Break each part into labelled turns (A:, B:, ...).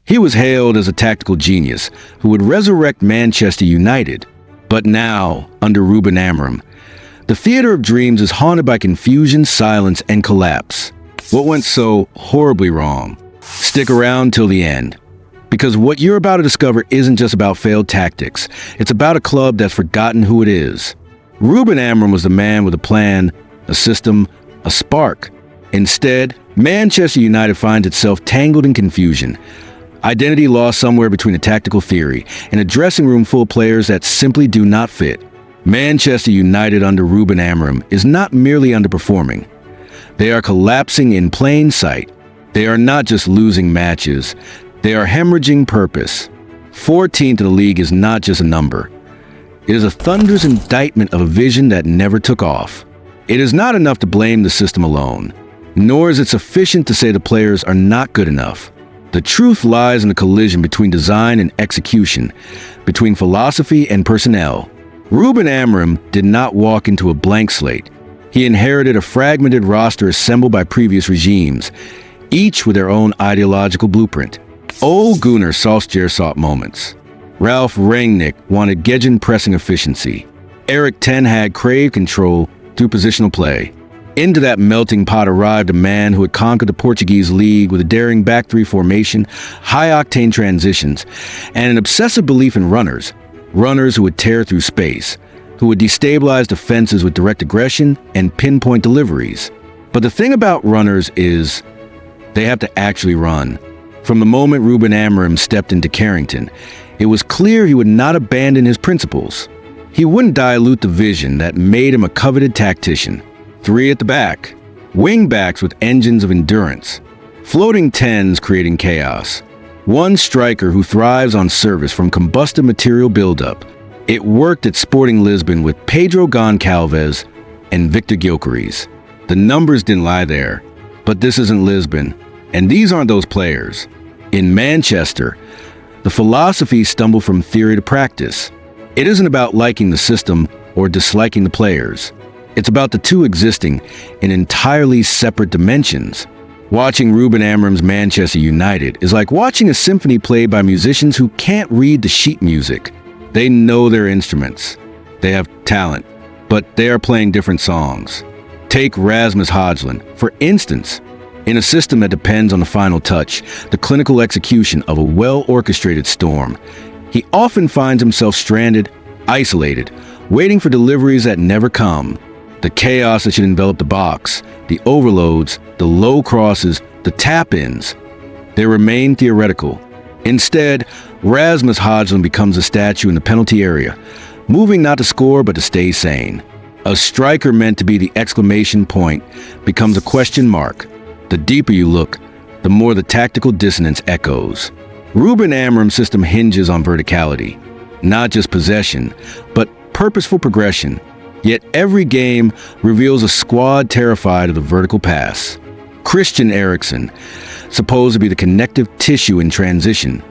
A: He was hailed as a tactical genius who would resurrect Manchester United. But now, under Rúben Amorim, the theater of dreams is haunted by confusion, silence, and collapse. What went so horribly wrong? Stick around till the end, because what you're about to discover isn't just about failed tactics. It's about a club that's forgotten who it is. Rúben Amorim was the man with a plan, a system, a spark. Instead, Manchester United finds itself tangled in confusion. Identity lost somewhere between a tactical theory and a dressing room full of players that simply do not fit. Manchester United under Rúben Amorim is not merely underperforming. They are collapsing in plain sight. They are not just losing matches, they are hemorrhaging purpose. 14th in the league is not just a number. It is a thunderous indictment of a vision that never took off. It is not enough to blame the system alone, nor is it sufficient to say the players are not good enough. The truth lies in the collision between design and execution, between philosophy and personnel. Rúben Amorim did not walk into a blank slate. He inherited a fragmented roster assembled by previous regimes, each with their own ideological blueprint. Ole Gunnar Solskjaer sought moments. Ralf Rangnick wanted Gegen pressing efficiency. Erik ten Hag craved control through positional play. Into that melting pot arrived a man who had conquered the Portuguese league with a daring back three formation, high-octane transitions, and an obsessive belief in runners who would tear through space, who would destabilize defenses with direct aggression and pinpoint deliveries. But the thing about runners is they have to actually run. From the moment Rúben Amorim stepped into Carrington, it was clear he would not abandon his principles. He wouldn't dilute the vision that made him a coveted tactician. 3 at the back, wing-backs with engines of endurance, floating 10s creating chaos, one striker who thrives on service from combusted material buildup. It worked at Sporting Lisbon with Pedro Goncalves and Victor Gyökeres. The numbers didn't lie there, but this isn't Lisbon, and these aren't those players. In Manchester, the philosophy stumbled from theory to practice. It isn't about liking the system or disliking the players. It's about the two existing in entirely separate dimensions. Watching Rúben Amorim's Manchester United is like watching a symphony played by musicians who can't read the sheet music. They know their instruments. They have talent, but they are playing different songs. Take Rasmus Højlund, for instance. In a system that depends on the final touch, the clinical execution of a well-orchestrated storm, he often finds himself stranded, isolated, waiting for deliveries that never come. The chaos that should envelop the box, the overloads, the low crosses, the tap-ins, they remain theoretical. Instead, Rasmus Højlund becomes a statue in the penalty area, moving not to score but to stay sane. A striker meant to be the exclamation point becomes a question mark. The deeper you look, the more the tactical dissonance echoes. Rúben Amorim's system hinges on verticality, not just possession, but purposeful progression. Yet every game reveals a squad terrified of the vertical pass. Christian Eriksen, supposed to be the connective tissue in transition,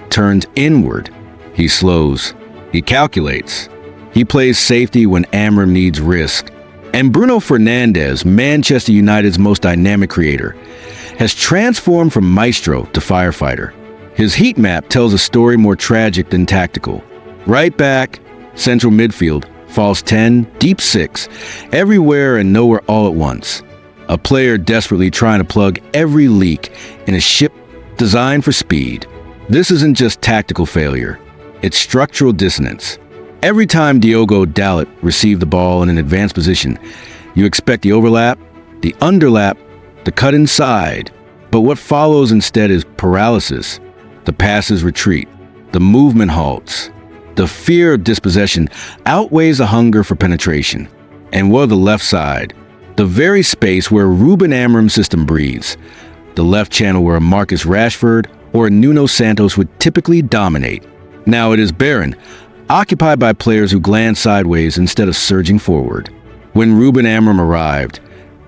A: turns inward. He slows. He calculates. He plays safety when Amorim needs risk. And Bruno Fernandes, Manchester United's most dynamic creator, has transformed from maestro to firefighter. His heat map tells a story more tragic than tactical. Right back, central midfield, false 10, deep 6, everywhere and nowhere all at once. A player desperately trying to plug every leak in a ship designed for speed. This isn't just tactical failure, it's structural dissonance. Every time Diogo Dalot received the ball in an advanced position, you expect the overlap, the underlap, the cut inside. But what follows instead is paralysis. The passes retreat, the movement halts. The fear of dispossession outweighs the hunger for penetration. And what of the left side? The very space where Rúben Amorim's system breathes. The left channel where a Marcus Rashford or a Nuno Santos would typically dominate. Now it is barren, occupied by players who glance sideways instead of surging forward. When Rúben Amorim arrived,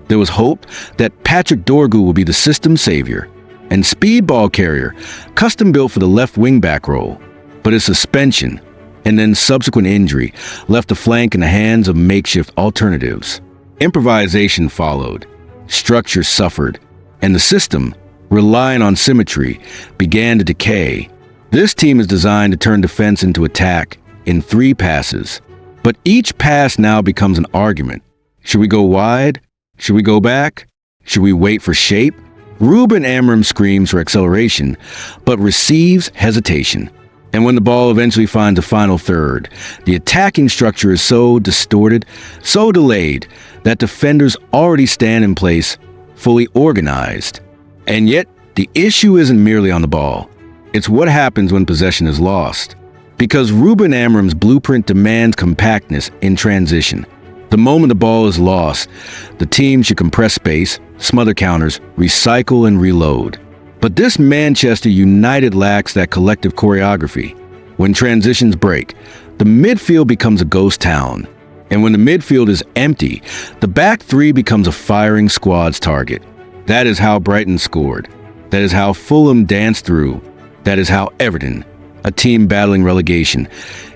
A: there was hope that Patrick Dorgu would be the system savior and speedball carrier, custom built for the left wing-back role. But his suspension and then subsequent injury left the flank in the hands of makeshift alternatives. Improvisation followed, structure suffered, and the system, relying on symmetry, began to decay. This team is designed to turn defense into attack in 3 passes. But each pass now becomes an argument. Should we go wide? Should we go back? Should we wait for shape? Rúben Amorim screams for acceleration, but receives hesitation. And when the ball eventually finds a final third, the attacking structure is so distorted, so delayed, that defenders already stand in place, fully organized. And yet, the issue isn't merely on the ball. It's what happens when possession is lost. Because Rúben Amorim's blueprint demands compactness in transition. The moment the ball is lost, the team should compress space, smother counters, recycle and reload. But this Manchester United lacks that collective choreography. When transitions break, the midfield becomes a ghost town. And when the midfield is empty, the back 3 becomes a firing squad's target. That is how Brighton scored. That is how Fulham danced through. That is how Everton, a team battling relegation,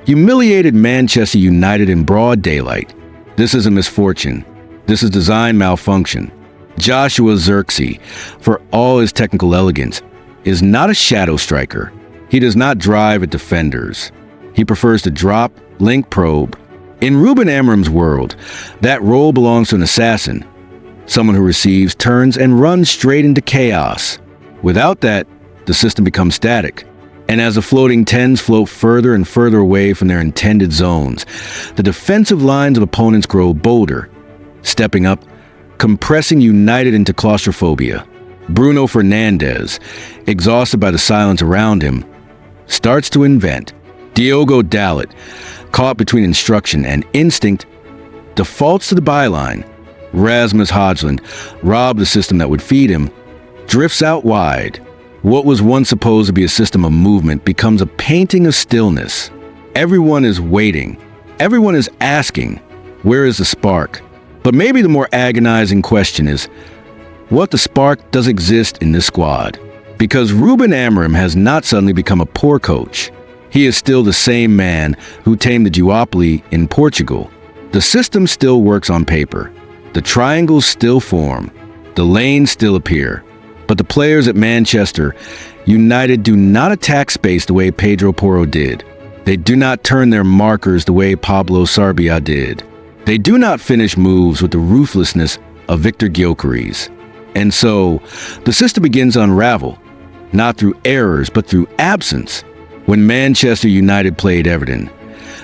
A: humiliated Manchester United in broad daylight. This is a misfortune. This is design malfunction. Joshua Zirkzee, for all his technical elegance, is not a shadow striker. He does not drive at defenders. He prefers to drop, link, probe. In Rúben Amorim's world, that role belongs to an assassin, someone who receives, turns, and runs straight into chaos. Without that, the system becomes static. And as the floating 10s float further and further away from their intended zones, the defensive lines of opponents grow bolder, stepping up, compressing United into claustrophobia. Bruno Fernandes, exhausted by the silence around him, starts to invent. Diogo Dalot, caught between instruction and instinct, defaults to the byline. Rasmus Højlund, robbed the system that would feed him, drifts out wide. What was once supposed to be a system of movement becomes a painting of stillness. Everyone is waiting. Everyone is asking, where is the spark? But maybe the more agonizing question is, what the spark does exist in this squad? Because Rúben Amorim has not suddenly become a poor coach. He is still the same man who tamed the duopoly in Portugal. The system still works on paper. The triangles still form. The lanes still appear. But the players at Manchester United do not attack space the way Pedro Porro did. They do not turn their markers the way Pablo Sarabia did. They do not finish moves with the ruthlessness of Victor Gyökeres. And so, the system begins to unravel, not through errors, but through absence. When Manchester United played Everton,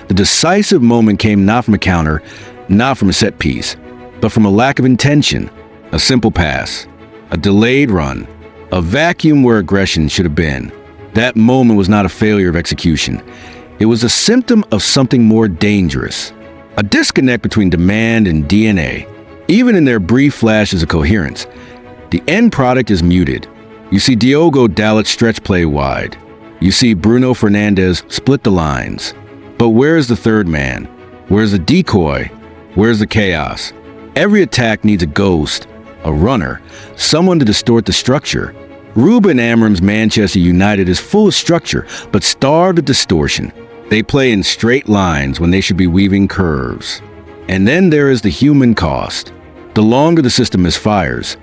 A: the decisive moment came not from a counter, not from a set piece, but from a lack of intention, a simple pass, a delayed run, a vacuum where aggression should have been. That moment was not a failure of execution. It was a symptom of something more dangerous, a disconnect between demand and DNA. Even in their brief flashes of coherence, the end product is muted. You see Diogo Dalot stretch play wide. You see Bruno Fernandes split the lines. But where's the third man? Where's the decoy? Where's the chaos? Every attack needs a ghost, a runner, someone to distort the structure. Rúben Amorim's Manchester United is full of structure, but starved of distortion. They play in straight lines when they should be weaving curves. And then there is the human cost. The longer the system misfires,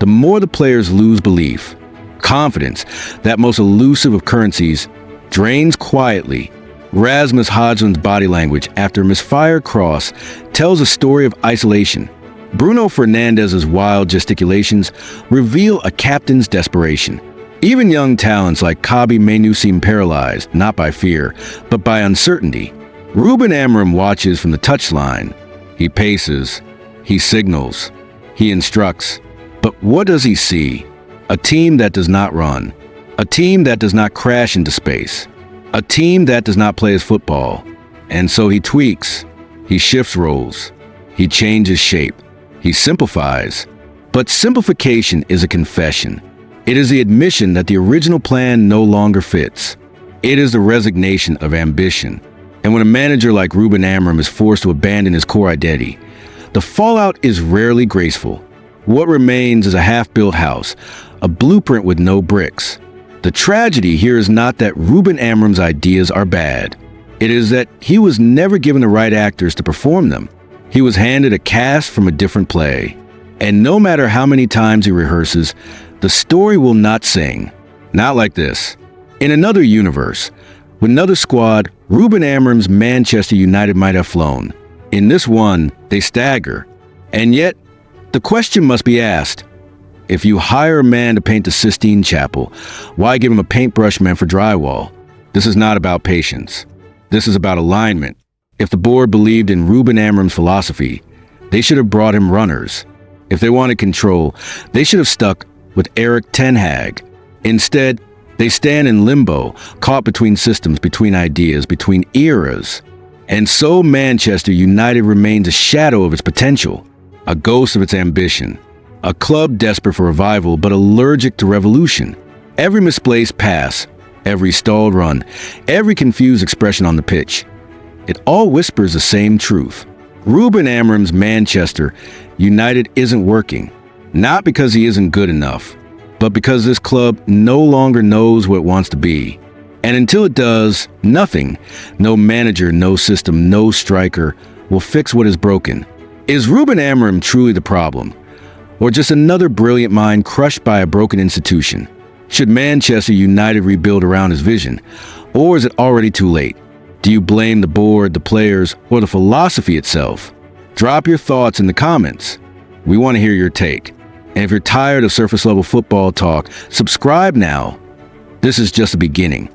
A: the more the players lose belief. Confidence, that most elusive of currencies, drains quietly. Rasmus Højlund's body language after a misfire cross tells a story of isolation. Bruno Fernandes's wild gesticulations reveal a captain's desperation. Even young talents like Kobbie Mainoo seem paralyzed, not by fear, but by uncertainty. Rúben Amorim watches from the touchline. He paces, he signals, he instructs. But what does he see? A team that does not run. A team that does not crash into space. A team that does not play as football. And so he tweaks. He shifts roles. He changes shape. He simplifies. But simplification is a confession. It is the admission that the original plan no longer fits. It is the resignation of ambition. And when a manager like Rúben Amorim is forced to abandon his core identity, the fallout is rarely graceful. What remains is a half-built house, a blueprint with no bricks. The tragedy here is not that Rúben Amorim's ideas are bad. It is that he was never given the right actors to perform them. He was handed a cast from a different play. And no matter how many times he rehearses, the story will not sing. Not like this. In another universe, with another squad, Rúben Amorim's Manchester United might have flown. In this one, they stagger. And yet, the question must be asked. If you hire a man to paint the Sistine Chapel, why give him a paintbrush man for drywall? This is not about patience. This is about alignment. If the board believed in Rúben Amorim's philosophy, they should have brought him runners. If they wanted control, they should have stuck with Erik ten Hag. Instead, they stand in limbo, caught between systems, between ideas, between eras. And so Manchester United remains a shadow of its potential, a ghost of its ambition, a club desperate for revival but allergic to revolution. Every misplaced pass, every stalled run, every confused expression on the pitch, it all whispers the same truth. Rúben Amorim's Manchester United isn't working, not because he isn't good enough, but because this club no longer knows what it wants to be. And until it does, nothing, no manager, no system, no striker, will fix what is broken. Is Rúben Amorim truly the problem? Or just another brilliant mind crushed by a broken institution? Should Manchester United rebuild around his vision? Or is it already too late? Do you blame the board, the players, or the philosophy itself? Drop your thoughts in the comments. We want to hear your take. And if you're tired of surface-level football talk, subscribe now. This is just the beginning.